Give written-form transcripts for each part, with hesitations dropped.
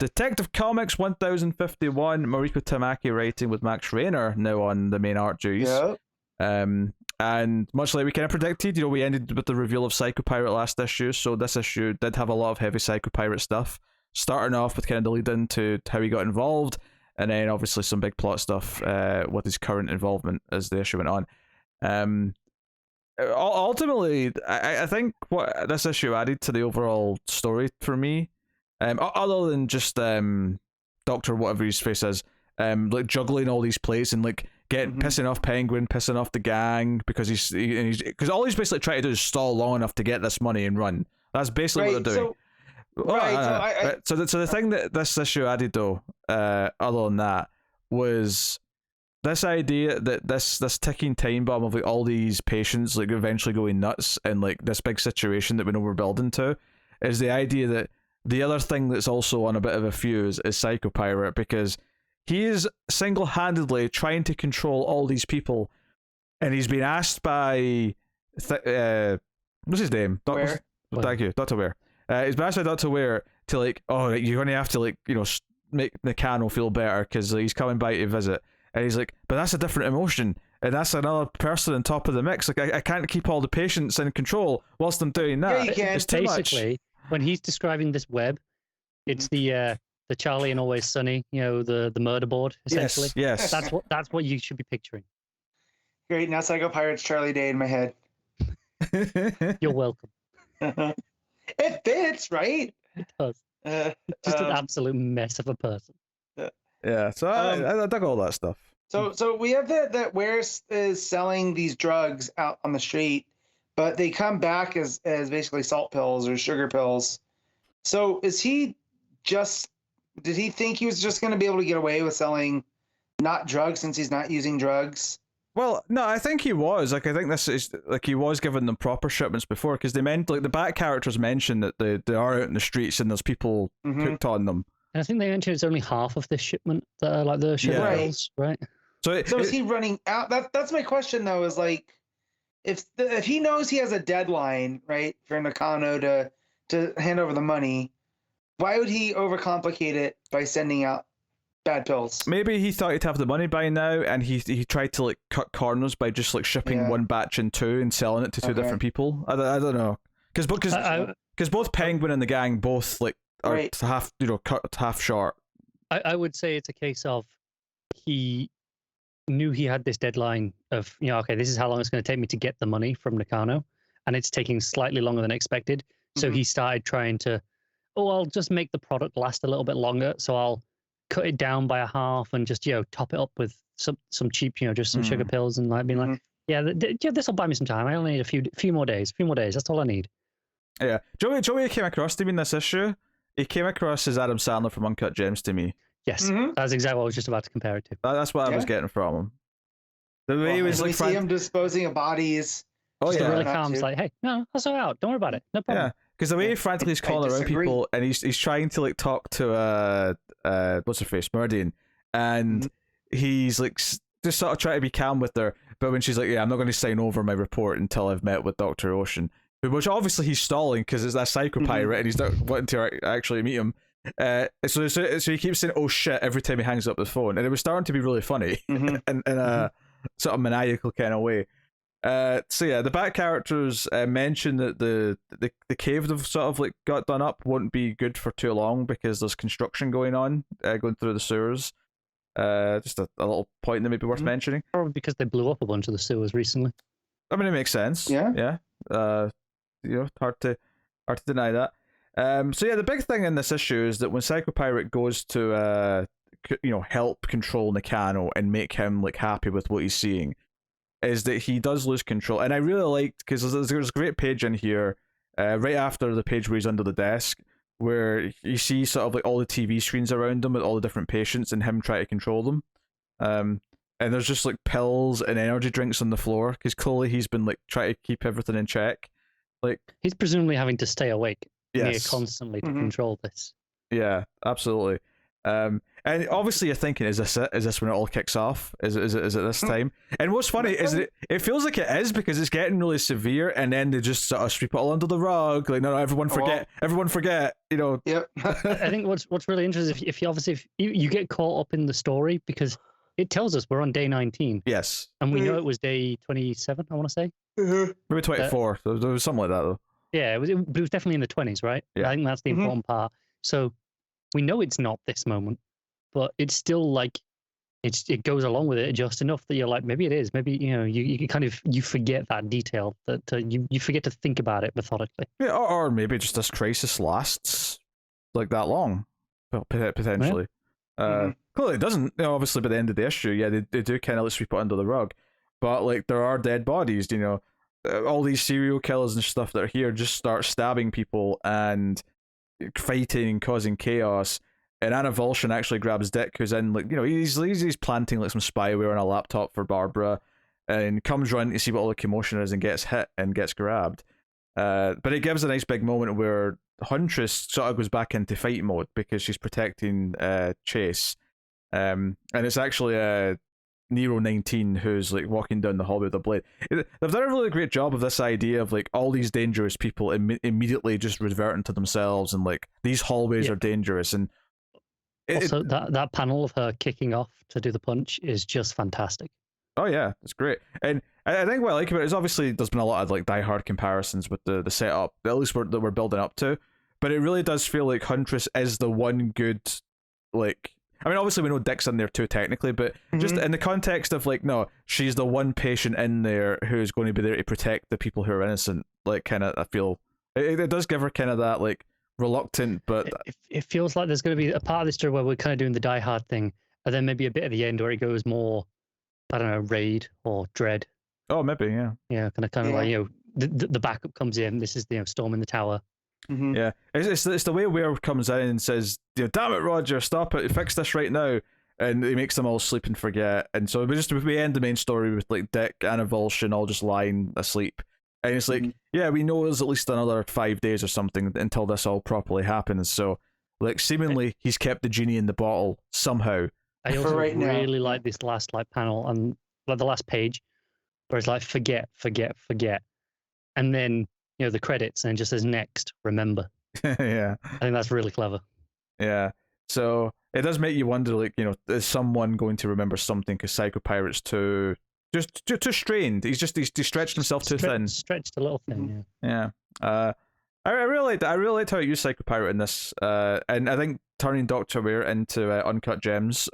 Detective Comics 1051, Mariko Tamaki writing with Max Rayner now on the main art duties. Yep. And much like we kind of predicted, we ended with the reveal of Psycho Pirate last issue, so this issue did have a lot of heavy Psycho Pirate stuff, starting off with kind of the lead into how he got involved, and then obviously some big plot stuff with his current involvement as the issue went on. Ultimately, I think what this issue added to the overall story for me, other than just Doctor whatever his face is, like juggling all these plates and like pissing off Penguin, pissing off the gang because because all he's basically trying to do is stall long enough to get this money and run. That's basically what they're doing. So the thing that this issue added though, other than that, was this idea that this ticking time bomb of like all these patients like eventually going nuts and like this big situation that we know we're building to, is the idea that the other thing that's also on a bit of a fuse is Psycho Pirate, because he is single-handedly trying to control all these people, and he's been asked by what's his name? Thank you, Dr. Ware. He's been asked by Dr. Ware to like, you're going to have to like, make Nakano feel better because he's coming by to visit, and he's like, but that's a different emotion, and that's another person on top of the mix. Like I can't keep all the patients in control whilst I'm doing that. Yeah, you can. It's basically when he's describing this web, it's the Charlie and Always Sunny, the murder board, essentially. Yes. That's what you should be picturing. Great. Now Psycho Pirate's Charlie Day in my head. You're welcome. It fits, right? It does. Just an absolute mess of a person. Yeah. So I dug all that stuff. So we have that Ware is selling these drugs out on the street, but they come back as basically salt pills or sugar pills. So did he think he was just going to be able to get away with selling not drugs since he's not using drugs? Well, no, I think he was. Like, I think this is like he was giving them proper shipments before, because they meant like the back characters mentioned that they are out in the streets and there's people hooked on them. And I think they mentioned it's only half of this shipment that are like the sugar pills, right? So is he running out? That's my question though. Is like, if he knows he has a deadline, right, for Nakano to hand over the money, why would he overcomplicate it by sending out bad pills? Maybe he thought he'd have the money by now, and he tried to like cut corners by just like shipping one batch in two and selling it to two different people. I don't know, because both Penguin and the gang both like are cut half short. I would say it's a case of he knew he had this deadline of okay, this is how long it's going to take me to get the money from Nakano, and it's taking slightly longer than expected. So he started trying to, I'll just make the product last a little bit longer. So I'll cut it down by a half and just top it up with some cheap just some sugar pills, and like being like, this will buy me some time. I only need a few more days. That's all I need. Yeah, Joey came across to me in this issue. He came across as Adam Sandler from Uncut Gems to me. Yes, that's exactly what I was just about to compare it to. That's what I was getting from him. The way he was we see him disposing of bodies. Really calm. It's like, hey, no, I'll sort it out. Don't worry about it. No problem. Yeah, because the way he frantically is calling around people, and he's trying to like talk to what's her face, Meridian, and he's like just sort of trying to be calm with her, but when she's like, I'm not going to sign over my report until I've met with Dr. Ocean, which obviously he's stalling because it's that Psycho Pirate and he's not wanting to actually meet him. So he keeps saying "oh shit" every time he hangs up the phone, and it was starting to be really funny in a sort of maniacal kind of way. So yeah, the back characters mentioned that the cave they've sort of like got done up won't be good for too long because there's construction going on, going through the sewers. Just a little point that may be worth mentioning. Probably because they blew up a bunch of the sewers recently. I mean, it makes sense. Yeah. Hard to deny that. So yeah, the big thing in this issue is that when Psycho Pirate goes to help control Nakano and make him like happy with what he's seeing, is that he does lose control. And I really liked, because there's a great page in here right after the page where he's under the desk, where you see sort of like all the TV screens around him with all the different patients and him trying to control them. And there's just like pills and energy drinks on the floor because clearly he's been like trying to keep everything in check. Like he's presumably having to stay awake near constantly to control this. Yeah, absolutely. And And obviously you're thinking, is this it? Is this when it all kicks off? Is it this time? And what's funny is that it feels like it is, because it's getting really severe, and then they just sort of sweep it all under the rug. Like, no, everyone forget, you know. Yep. I think what's really interesting, if you get caught up in the story, because it tells us we're on day 19. Yes. And we know it was day 27, I want to say. Maybe 24. There was something like that, though. Yeah, but it was definitely in the 20s, right? Yeah. I think that's the important part. So we know it's not this moment, but it's still like it goes along with it just enough that you're like, maybe it is. Maybe, you know, you kind of you forget that detail, that you forget to think about it methodically. Yeah, or maybe just this crisis lasts like that long, potentially. Clearly it doesn't. You know, obviously by the end of the issue, yeah, they do kind of sweep it under the rug, but like there are dead bodies. You know, all these serial killers and stuff that are here just start stabbing people and fighting and causing chaos. And Anna Volshin actually grabs Dick, who's in, like, you know, he's planting like some spyware on a laptop for Barbara, and comes running to see what all the commotion is and gets hit and gets grabbed. But it gives a nice big moment where Huntress sort of goes back into fight mode because she's protecting Chase. And it's actually Nero 19 who's like walking down the hallway with a blade. They've done a really great job of this idea of like all these dangerous people immediately just reverting to themselves, and like these hallways are dangerous. And also, that panel of her kicking off to do the punch is just fantastic. Oh yeah, it's great. And I think what I like about it is obviously there's been a lot of like Die Hard comparisons with the setup, at least that we're building up to. But it really does feel like Huntress is the one good, like, I mean, obviously we know Dick's in there too technically, but just in the context of like, no, she's the one patient in there who's going to be there to protect the people who are innocent. Like, kind of, I feel it does give her kind of that like reluctant, but it feels like there's going to be a part of this story where we're kind of doing the Die Hard thing, and then maybe a bit at the end where it goes more, I don't know, Raid or Dread. Oh, maybe, yeah. Yeah, kind of like, you know, the backup comes in. This is, you know, storming the tower. Yeah, it's the way Ware comes in and says, you know, damn it, Roger, stop it, fix this right now, and he makes them all sleep and forget. And so we end the main story with like Dick, Anna Volshin all just lying asleep. And it's like, yeah, we know there's at least another 5 days or something until this all properly happens. So, like, seemingly he's kept the genie in the bottle somehow. I also really like this last like panel and like the last page, where it's like forget, and then, you know, the credits and it just says next, remember. Yeah, I think that's really clever. Yeah, so it does make you wonder, like, you know, is someone going to remember something? Because Psycho Pirate's too strained. He's stretched himself too thin. Stretched a little thin. Yeah. I really liked how it used Psycho Pirate in this. And I think turning Dr. Ware into Uncut Gems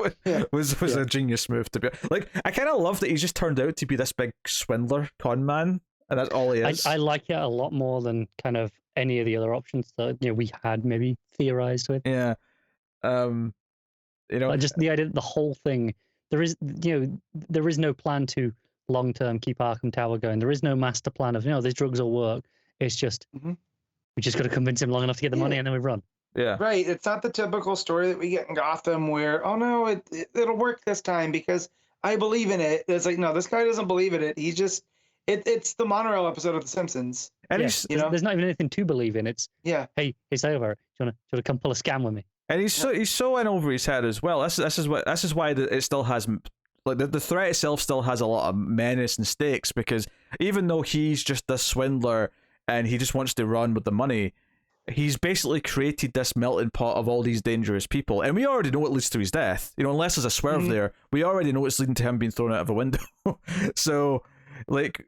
was a genius move to be. Like, I kind of love that he's just turned out to be this big swindler con man, and that's all he is. I like it a lot more than kind of any of the other options that, you know, we had maybe theorized with. Yeah. You know, like just the idea that the whole thing, there is no plan to long term keep Arkham Tower going. There is no master plan of, you know, these drugs will work. It's just we just got to convince him long enough to get the money, and then we run. Yeah, right. It's not the typical story that we get in Gotham where, oh no, it'll work this time because I believe in it. It's like, no, this guy doesn't believe in it. He's just it's the monorail episode of The Simpsons. And there's not even anything to believe in. It's hey Silver, do you want to come pull a scam with me? And he's so in over his head as well. This is why it still has, like, the threat itself still has a lot of menace and stakes, because even though he's just this swindler and he just wants to run with the money, he's basically created this melting pot of all these dangerous people, and we already know it leads to his death. You know, unless there's a swerve there, we already know it's leading to him being thrown out of a window. So, like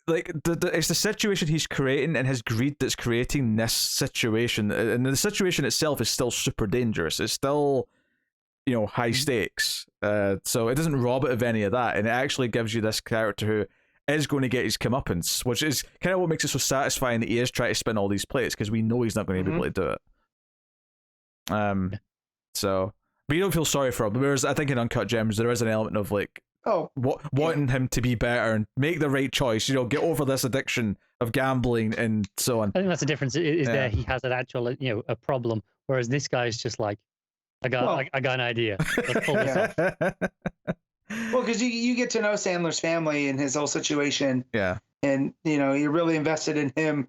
it's the situation he's creating and his greed that's creating this situation, and the situation itself is still super dangerous. It's still, you know, high stakes. So it doesn't rob it of any of that, and it actually gives you this character who is going to get his comeuppance, which is kind of what makes it so satisfying that he is trying to spin all these plates, because we know he's not going to be able to do it. So, but you don't feel sorry for him. Whereas I think in Uncut Gems there is an element of like, wanting him to be better and make the right choice, you know, get over this addiction of gambling and so on. I think that's the difference. Is there he has an actual, you know, a problem, whereas this guy's just like, I got an idea. Let's pull this off. Well, because you get to know Sandler's family and his whole situation. Yeah. And, you know, you're really invested in him,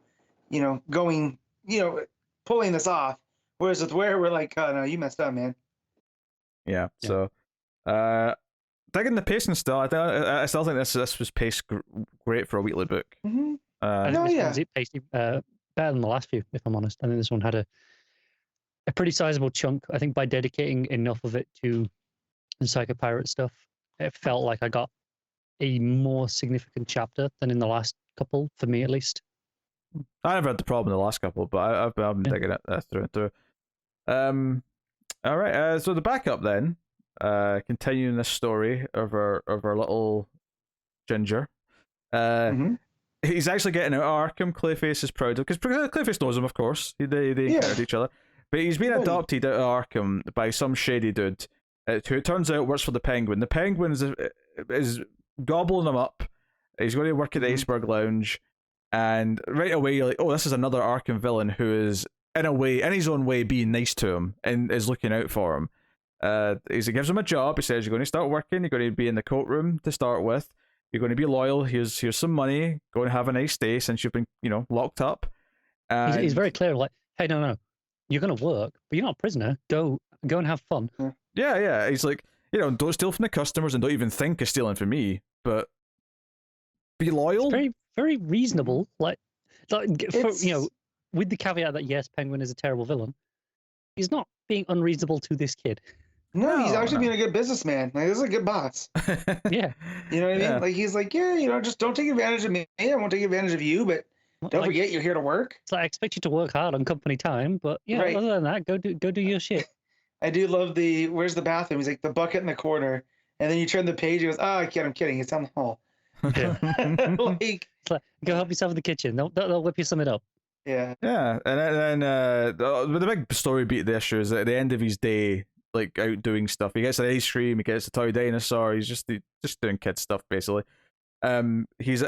you know, going, you know, pulling this off. Whereas with Where, we're like, oh no, you messed up, man. Yeah. Yeah. So, digging the pacing still. I still think this was paced great for a weekly book. Mm-hmm. I No, think this yeah. one's paced better than the last few, if I'm honest. I think this one had a pretty sizable chunk. I think by dedicating enough of it to the Psycho Pirate stuff, it felt like I got a more significant chapter than in the last couple, for me at least. I never had the problem in the last couple, but I've been digging it through and through. All right. So the backup then, continuing this story of our little Ginger. Mm-hmm. He's actually getting out of Arkham. Clayface is proud of, because Clayface knows him, of course. They encountered each other, but he's been adopted out of Arkham by some shady dude, who it turns out works for the Penguin. The Penguin is gobbling him up. He's going to work at the Iceberg Lounge, and right away you're like, oh, this is another Arkham villain who is in his own way being nice to him and is looking out for him. He gives him a job. He says, you're going to start working, you're going to be in the coat room to start with, you're going to be loyal, here's some money, go and have a nice day since you've been locked up. He's very clear, like, hey, no, you're going to work, but you're not a prisoner. Go and have fun. Yeah, he's like, don't steal from the customers and don't even think of stealing from me, but be loyal. It's very, very reasonable. Like with the caveat that yes, Penguin is a terrible villain, he's not being unreasonable to this kid. No, he's actually being a good businessman. Like, this is a good boss. Yeah. You know what I mean? Like, he's like, just don't take advantage of me. I won't take advantage of you, but don't forget you're here to work. It's like, I expect you to work hard on company time, but other than that, go do your shit. I do love where's the bathroom? He's like, the bucket in the corner. And then you turn the page, he goes, oh, I'm kidding. It's down the hall. Yeah. Like, it's like, go help yourself in the kitchen. They'll whip you something up. Yeah. Yeah, and then the big story beat of the issue is at the end of his day, like out doing stuff. He gets an ice cream, he gets a toy dinosaur. He's just doing kid stuff basically. He's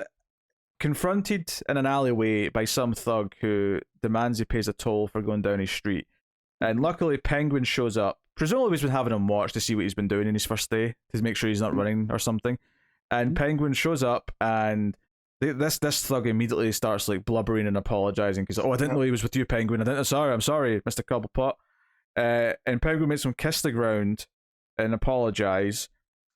confronted in an alleyway by some thug who demands he pays a toll for going down his street. And luckily, Penguin shows up. Presumably, he's been having him watch to see what he's been doing in his first day to make sure he's not running or something. And Penguin shows up, and this thug immediately starts like blubbering and apologizing because I didn't know he was with you, Penguin. I'm sorry, Mr. Cobblepot. And Penguin makes him kiss the ground and apologize.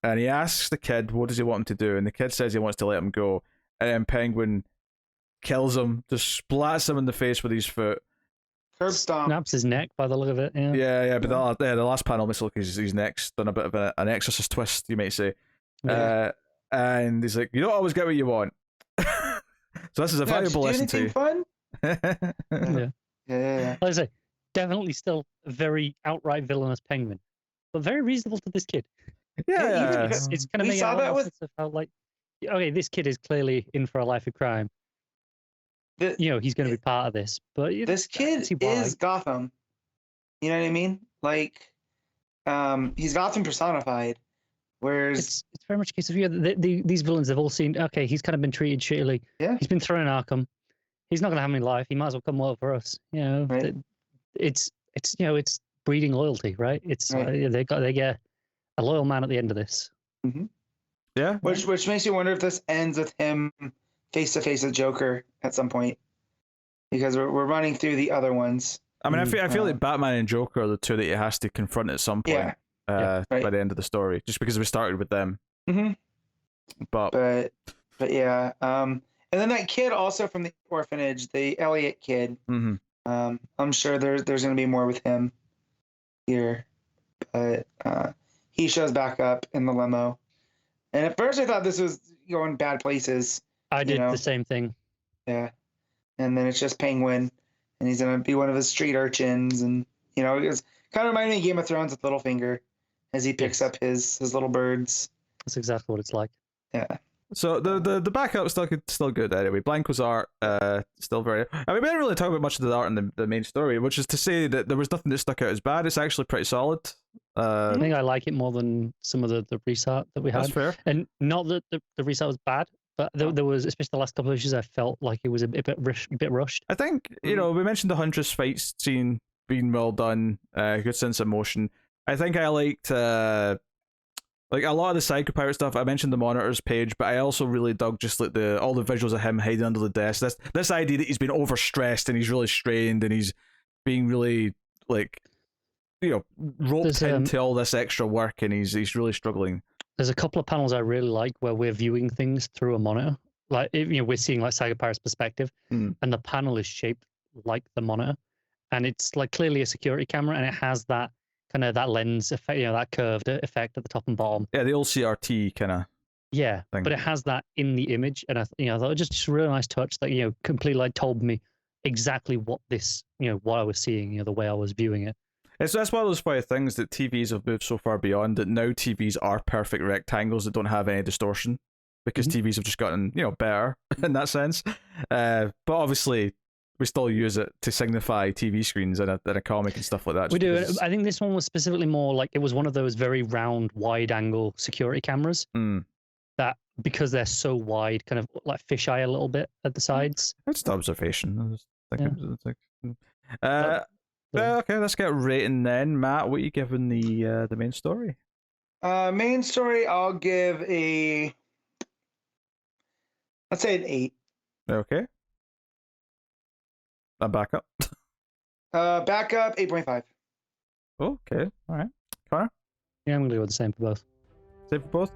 And he asks the kid, what does he want him to do? And the kid says he wants to let him go. And then Penguin kills him, just splats him in the face with his foot. Curb stomp. Snaps his neck by the look of it. Yeah, but the last panel makes it look like his neck's done a bit of an exorcist twist, you might say. Yeah. And he's like, you don't always get what you want. So this is a valuable lesson to you. Fun? Yeah. Like I say, definitely still a very outright villainous Penguin, but very reasonable to this kid. Yeah, it's kind of making a lot of sense of how, like, okay, this kid is clearly in for a life of crime. He's going to be part of this, but this kid is Gotham. You know what I mean? Like, he's Gotham personified. Whereas it's very much a case of these villains have all seen. Okay, he's kind of been treated shittily. Yeah, he's been thrown in Arkham. He's not going to have any life. He might as well come work for us. Right. It's breeding loyalty, right? It's they get a loyal man at the end of this. Mm-hmm. Yeah, which makes you wonder if this ends with him face to face with Joker at some point, because we're running through the other ones. I mean, I feel like Batman and Joker are the two that he has to confront at some point. By the end of the story, just because we started with them. Mm-hmm. But yeah. And then that kid also from the orphanage, the Elliot kid. Mm-hmm. I'm sure there's going to be more with him here, but he shows back up in the limo. And at first I thought this was going bad places. I did the same thing. Yeah. And then it's just Penguin, and he's going to be one of his street urchins, and it's kind of reminded me of Game of Thrones with Littlefinger, as he picks up his little birds. That's exactly what it's like. Yeah. So the backup still good anyway. Blanco's art still very. I mean, we didn't really talk about much of the art in the main story, which is to say that there was nothing that stuck out as bad. It's actually pretty solid. I think I like it more than some of the restart that we had. That's fair. And not that the restart was bad, but there was, especially the last couple of issues, I felt like it was a bit rushed. I think we mentioned the Huntress fight scene being well done, good sense of motion. I think I liked like a lot of the Psycho Pirate stuff. I mentioned the monitors page, but I also really dug just like all the visuals of him hiding under the desk. This idea that he's been overstressed and he's really strained and he's being really like, roped There's, into all this extra work, and he's really struggling. There's a couple of panels I really like where we're viewing things through a monitor. Like, we're seeing like Psycho Pirate's perspective, and the panel is shaped like the monitor, and it's like clearly a security camera, and it has that kind of that lens effect, that curved effect at the top and bottom. Yeah, the old CRT kind of. Yeah, thing. but it has that in the image, and I thought it was just a really nice touch that completely like told me exactly what this what I was seeing, the way I was viewing it. That's one of those funny things that TVs have moved so far beyond that now TVs are perfect rectangles that don't have any distortion because TVs have just gotten better in that sense. But obviously we still use it to signify TV screens in a comic and stuff like that. We do. I think this one was specifically more like it was one of those very round, wide angle security cameras. That because they're so wide, kind of like fisheye a little bit at the sides. That's the observation. I was thinking, okay, let's get rating then. Matt, what are you giving the main story? Main story, I'll give let's say an 8. Okay. And backup. Backup 8.5. Okay, all right. Connor? Yeah, I'm gonna go with the same for both. Same for both.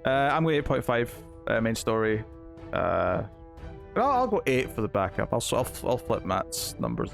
I'm going 8.5 main story. I'll go 8 for the backup. I'll flip Matt's numbers.